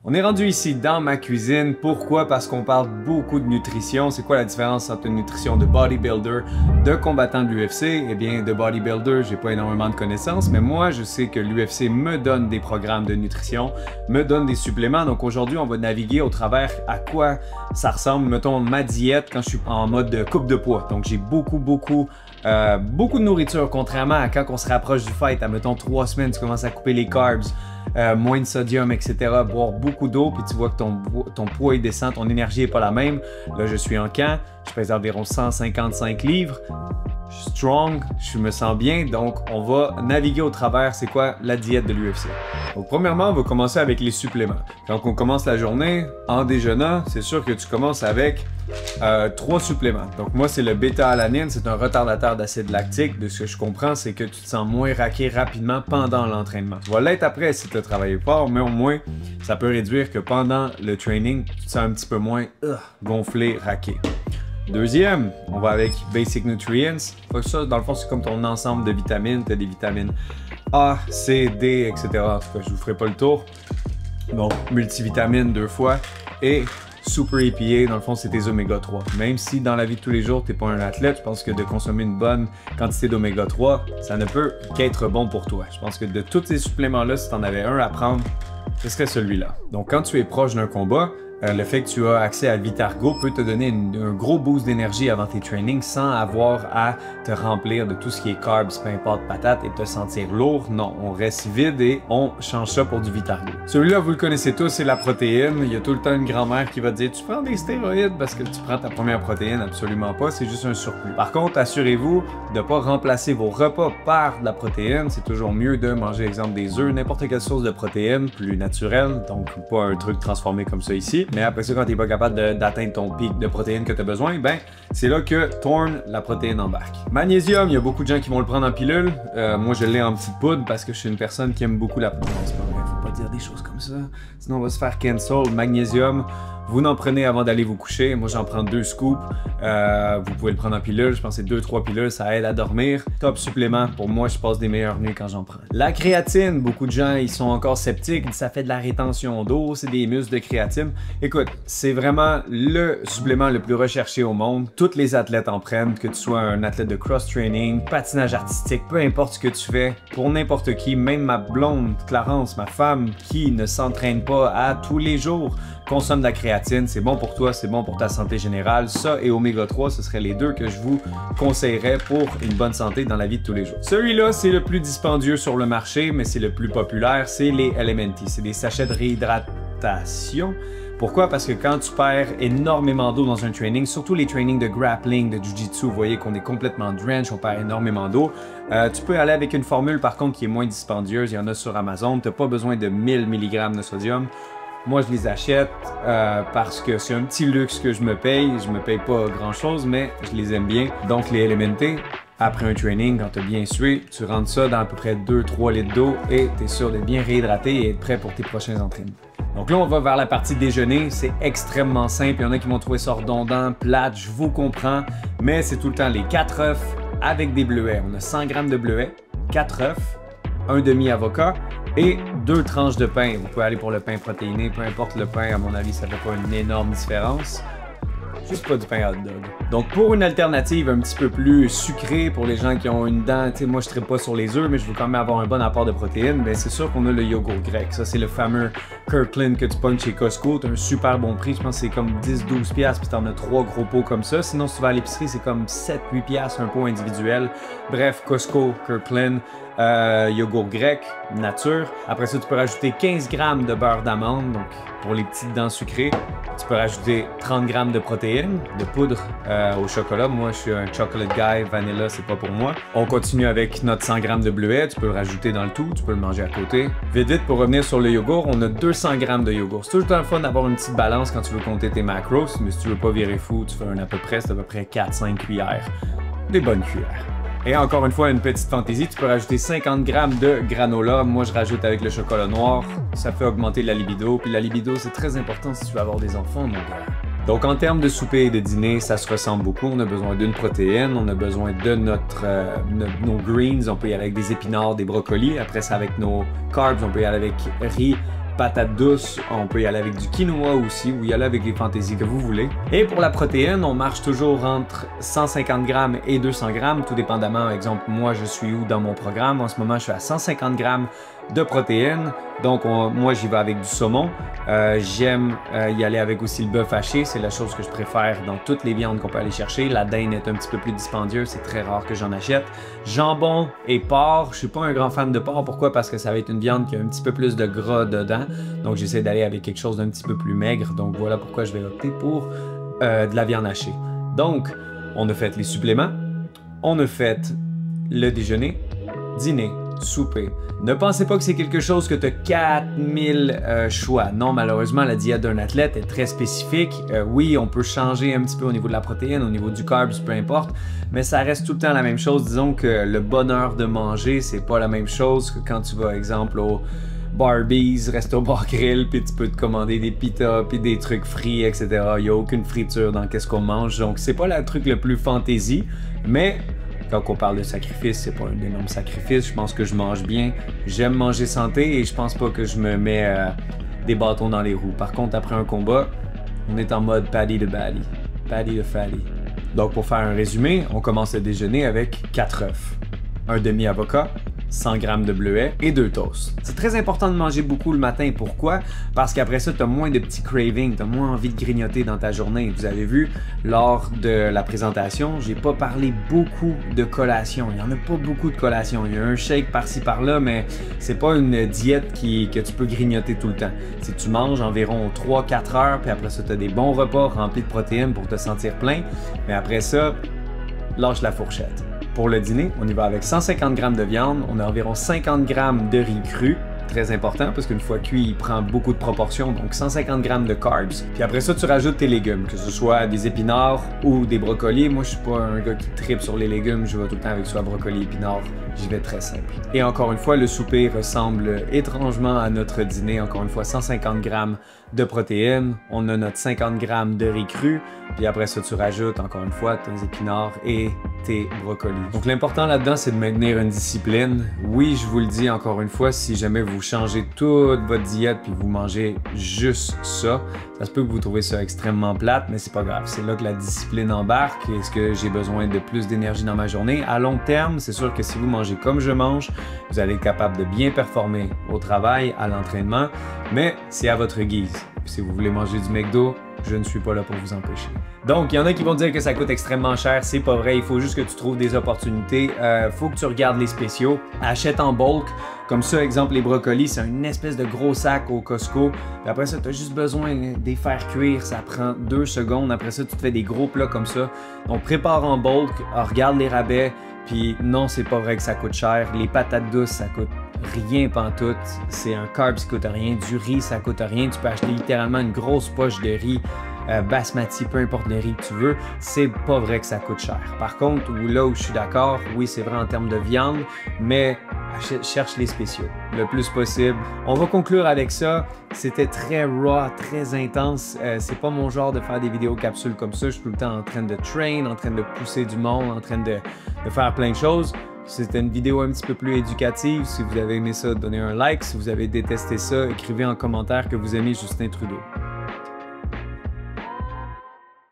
On est rendu ici dans ma cuisine. Pourquoi? Parce qu'on parle beaucoup de nutrition. C'est quoi la différence entre une nutrition de bodybuilder, de combattant de l'UFC? Eh bien, de bodybuilder, j'ai pas énormément de connaissances, mais moi, je sais que l'UFC me donne des programmes de nutrition, me donne des suppléments. Donc aujourd'hui, on va naviguer au travers à quoi ça ressemble, mettons, ma diète quand je suis en mode de coupe de poids. Donc j'ai beaucoup de nourriture, contrairement à quand on se rapproche du fight, à mettons 3 semaines, tu commences à couper les carbs, moins de sodium, etc. Boire beaucoup d'eau, puis tu vois que ton poids descend, ton énergie n'est pas la même. Là, je suis en camp, je pèse environ 155 livres. Je suis strong, je me sens bien, donc on va naviguer au travers, c'est quoi la diète de l'UFC. Donc premièrement, on va commencer avec les suppléments. Quand on commence la journée, en déjeunant, c'est sûr que tu commences avec 3 suppléments. Donc moi, c'est le bêta-alanine, c'est un retardateur d'acide lactique. De ce que je comprends, c'est que tu te sens moins raqué rapidement pendant l'entraînement. Tu vas l'être après si tu as travaillé fort, mais au moins, ça peut réduire que pendant le training, tu te sens un petit peu moins gonflé, raqué. Deuxième, on va avec Basic Nutrients. Ça, dans le fond, c'est comme ton ensemble de vitamines. Tu as des vitamines A, C, D, etc. En tout cas, je vous ferai pas le tour. Donc, multivitamines 2 fois. Et Super EPA, dans le fond, c'est tes oméga 3. Même si dans la vie de tous les jours, tu n'es pas un athlète, je pense que de consommer une bonne quantité d'oméga 3, ça ne peut qu'être bon pour toi. Je pense que de tous ces suppléments-là, si tu en avais un à prendre, ce serait celui-là. Donc, quand tu es proche d'un combat, le fait que tu as accès à Vitargo peut te donner un gros boost d'énergie avant tes trainings sans avoir à te remplir de tout ce qui est carbs, peu importe, patates et te sentir lourd. Non, on reste vide et on change ça pour du Vitargo. Celui-là, vous le connaissez tous, c'est la protéine. Il y a tout le temps une grand-mère qui va te dire « Tu prends des stéroïdes parce que tu prends ta première protéine. » Absolument pas, c'est juste un surplus. Par contre, assurez-vous de ne pas remplacer vos repas par de la protéine. C'est toujours mieux de manger, exemple, des œufs, n'importe quelle source de protéine, plus naturelle, donc pas un truc transformé comme ça ici. Mais après ça, quand tu n'es pas capable d'atteindre ton pic de protéines que tu as besoin, ben c'est là que Thorne, la protéine, embarque. Magnésium, il y a beaucoup de gens qui vont le prendre en pilule. Moi, je l'ai en petite poudre parce que je suis une personne qui aime beaucoup la poudre. Non, c'est pas vrai, faut pas dire des choses comme ça. Sinon, on va se faire cancel. Magnésium, vous n'en prenez avant d'aller vous coucher. Moi, j'en prends 2 scoops. Vous pouvez le prendre en pilule. Je pense que c'est 2-3 pilules. Ça aide à dormir. Top supplément. Pour moi, je passe des meilleures nuits quand j'en prends. La créatine, beaucoup de gens, ils sont encore sceptiques. Ça fait de la rétention d'eau. C'est des muscles de créatine. Écoute, c'est vraiment le supplément le plus recherché au monde. Tous les athlètes en prennent, que tu sois un athlète de cross-training, patinage artistique, peu importe ce que tu fais. Pour n'importe qui, même ma blonde, Clarence, ma femme, qui ne s'entraîne pas à tous les jours, consomme de la créatine, c'est bon pour toi, c'est bon pour ta santé générale. Ça et oméga 3, ce seraient les deux que je vous conseillerais pour une bonne santé dans la vie de tous les jours. Celui-là, c'est le plus dispendieux sur le marché, mais c'est le plus populaire, c'est les Elementi. C'est des sachets de réhydratation. Pourquoi? Parce que quand tu perds énormément d'eau dans un training, surtout les trainings de grappling, de jiu-jitsu, vous voyez qu'on est complètement drench, on perd énormément d'eau. Tu peux aller avec une formule par contre qui est moins dispendieuse, il y en a sur Amazon, tu n'as pas besoin de 1000 mg de sodium. Moi, je les achète parce que c'est un petit luxe que je me paye. Je me paye pas grand-chose, mais je les aime bien. Donc, les Elementi, après un training, quand tu as bien sué, tu rentres ça dans à peu près 2-3 litres d'eau et tu es sûr d'être bien réhydraté et être prêt pour tes prochains entraînements. Donc là, on va vers la partie déjeuner. C'est extrêmement simple. Il y en a qui vont trouver ça redondant, plate, je vous comprends. Mais c'est tout le temps les 4 œufs avec des bleuets. On a 100 g de bleuets, 4 œufs, un demi-avocat et 2 tranches de pain. Vous pouvez aller pour le pain protéiné, peu importe le pain, à mon avis, ça fait pas une énorme différence. Juste pas du pain hot dog. Donc pour une alternative un petit peu plus sucrée pour les gens qui ont une dent, tu sais, moi je ne tripe pas sur les œufs, mais je veux quand même avoir un bon apport de protéines, bien c'est sûr qu'on a le yogourt grec. Ça c'est le fameux Kirkland que tu pognes chez Costco, tu as un super bon prix, je pense que c'est comme 10-12$, puis tu en as 3 gros pots comme ça. Sinon si tu vas à l'épicerie, c'est comme 7-8$ un pot individuel. Bref, Costco, Kirkland, yogourt grec, nature. Après ça, tu peux rajouter 15 g de beurre d'amande, donc pour les petites dents sucrées. Tu peux rajouter 30 g de protéines, de poudre au chocolat. Moi, je suis un chocolate guy, vanilla, c'est pas pour moi. On continue avec notre 100 g de bleuets. Tu peux le rajouter dans le tout, tu peux le manger à côté. Vite, vite, pour revenir sur le yogourt, on a 200 g de yogourt. C'est toujours le fun d'avoir une petite balance quand tu veux compter tes macros, mais si tu veux pas virer fou, tu fais un à peu près, c'est à peu près 4-5 cuillères. Des bonnes cuillères. Et encore une fois, une petite fantaisie, tu peux rajouter 50 g de granola. Moi, je rajoute avec le chocolat noir. Ça fait augmenter la libido. Puis la libido, c'est très important si tu veux avoir des enfants, mon gars. Donc, en termes de souper et de dîner, ça se ressemble beaucoup. On a besoin d'une protéine, on a besoin de nos greens. On peut y aller avec des épinards, des brocolis. Après ça, avec nos carbs, on peut y aller avec riz, patates douces, on peut y aller avec du quinoa aussi, ou y aller avec les fantaisies que vous voulez. Et pour la protéine, on marche toujours entre 150 grammes et 200 grammes, tout dépendamment, par exemple, moi je suis où dans mon programme. En ce moment, je suis à 150 grammes de protéines, donc moi j'y vais avec du saumon. J'aime y aller avec aussi le bœuf haché, c'est la chose que je préfère dans toutes les viandes qu'on peut aller chercher. La dinde est un petit peu plus dispendieuse, c'est très rare que j'en achète. Jambon et porc, je suis pas un grand fan de porc, pourquoi? Parce que ça va être une viande qui a un petit peu plus de gras dedans, donc j'essaie d'aller avec quelque chose d'un petit peu plus maigre, donc voilà pourquoi je vais opter pour de la viande hachée. Donc, on a fait les suppléments, on a fait le déjeuner, dîner, souper. Ne pensez pas que c'est quelque chose que tu as 4000 choix. Non, malheureusement, la diète d'un athlète est très spécifique. Oui, on peut changer un petit peu au niveau de la protéine, au niveau du carbs, peu importe, mais ça reste tout le temps la même chose. Disons que le bonheur de manger, c'est pas la même chose que quand tu vas, exemple, au Barbies, Resto Bar Grill, puis tu peux te commander des pitas, puis des trucs frits, etc. Il n'y a aucune friture dans qu'est-ce qu'on mange, donc c'est pas le truc le plus fantaisie, mais quand on parle de sacrifice, c'est pas un énorme sacrifice. Je pense que je mange bien, j'aime manger santé et je pense pas que je me mets des bâtons dans les roues. Par contre, après un combat, on est en mode paddy de baddy, paddy de fatty. Donc pour faire un résumé, on commence le déjeuner avec 4 œufs, un demi-avocat, 100 g de bleuets et 2 toasts. C'est très important de manger beaucoup le matin. Pourquoi? Parce qu'après ça, tu as moins de petits cravings, tu as moins envie de grignoter dans ta journée. Vous avez vu, lors de la présentation, j'ai pas parlé beaucoup de collation. Il n'y en a pas beaucoup de collation. Il y a un shake par-ci par-là, mais c'est pas une diète que tu peux grignoter tout le temps. Si tu manges environ 3-4 heures, puis après ça, tu as des bons repas remplis de protéines pour te sentir plein, mais après ça, lâche la fourchette. Pour le dîner, on y va avec 150 g de viande, on a environ 50 g de riz cru, très important parce qu'une fois cuit, il prend beaucoup de proportions, donc 150 g de carbs. Puis après ça, tu rajoutes tes légumes, que ce soit des épinards ou des brocolis. Moi, je suis pas un gars qui tripe sur les légumes, je vais tout le temps avec soit brocoli, épinards, j'y vais très simple. Et encore une fois, le souper ressemble étrangement à notre dîner, encore une fois 150 g de protéines, on a notre 50 g de riz cru, puis après ça, tu rajoutes encore une fois tes épinards et tes brocolis. Donc l'important là-dedans, c'est de maintenir une discipline. Oui, je vous le dis encore une fois, si jamais vous changez toute votre diète puis vous mangez juste ça, ça se peut que vous trouvez ça extrêmement plate, mais c'est pas grave. C'est là que la discipline embarque. Est-ce que j'ai besoin de plus d'énergie dans ma journée? À long terme, c'est sûr que si vous mangez comme je mange, vous allez être capable de bien performer au travail, à l'entraînement, mais c'est à votre guise. Si vous voulez manger du McDo, je ne suis pas là pour vous empêcher. Donc, il y en a qui vont dire que ça coûte extrêmement cher. C'est pas vrai. Il faut juste que tu trouves des opportunités. Faut que tu regardes les spéciaux. Achète en bulk. Comme ça, exemple, les brocolis, c'est une espèce de gros sac au Costco. Puis après ça, tu as juste besoin de les faire cuire. Ça prend 2 secondes. Après ça, tu te fais des gros plats comme ça. Donc, prépare en bulk. Regarde les rabais. Puis non, c'est pas vrai que ça coûte cher. Les patates douces, ça coûte rien pantoute. C'est un carb qui coûte rien. Du riz, ça coûte rien. Tu peux acheter littéralement une grosse poche de riz basmati, peu importe le riz que tu veux. C'est pas vrai que ça coûte cher. Par contre, là où je suis d'accord, oui, c'est vrai en termes de viande, mais cherche les spéciaux le plus possible. On va conclure avec ça. C'était très raw, très intense. C'est pas mon genre de faire des vidéos capsules comme ça. Je suis tout le temps en train de train, en train de pousser du monde, en train de faire plein de choses. C'était une vidéo un petit peu plus éducative. Si vous avez aimé ça, donnez un like. Si vous avez détesté ça, écrivez en commentaire que vous aimez Justin Trudeau.